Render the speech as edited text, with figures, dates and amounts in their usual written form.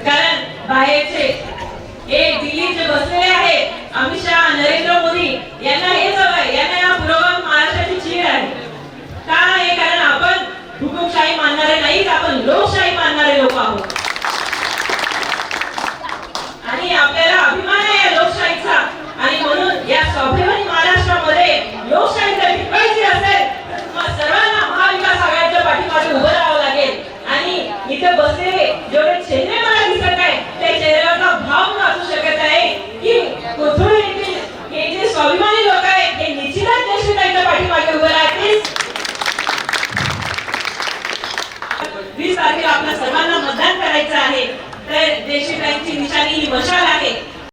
कारण बाहेरचे हे दिल्ली जे बसलेले आहेत अमित शहा नरेंद्र मोदी यांना हेच हवंय, यांना या पुरोगामी महाराष्ट्राची चीड आहे. का आहे? कारण आपण हुकुमशाही मानणारे नाहीत, आपण लोकशाही मानणारे लोक आहोत आणि आपल्याला अभिमान आहे या लोकशाहीचा. आणि म्हणून या स्वाभिमानी महाराष्ट्रामध्ये लोकशाही जर टिकवायची असेल तर सर्वांना महाविकास आघाडीच्या पाठीमागे उभं राहावं लागेल. आणि इथे बसलेले जेवढे चेहरे मला दिसत आहे त्या चेहऱ्यावरचा भाव मी वाचू शकत आहे की कोथरूड येथील हे जे स्वाभिमानी लोक आहेत हे निश्चितच देशहिताच्या पाठीमागे उभं राहतील. 20 तारखेला आपल्या सर्वांना मतदान करायचं आहे. तर देशहिताची निशाणी ही मशाल आहे.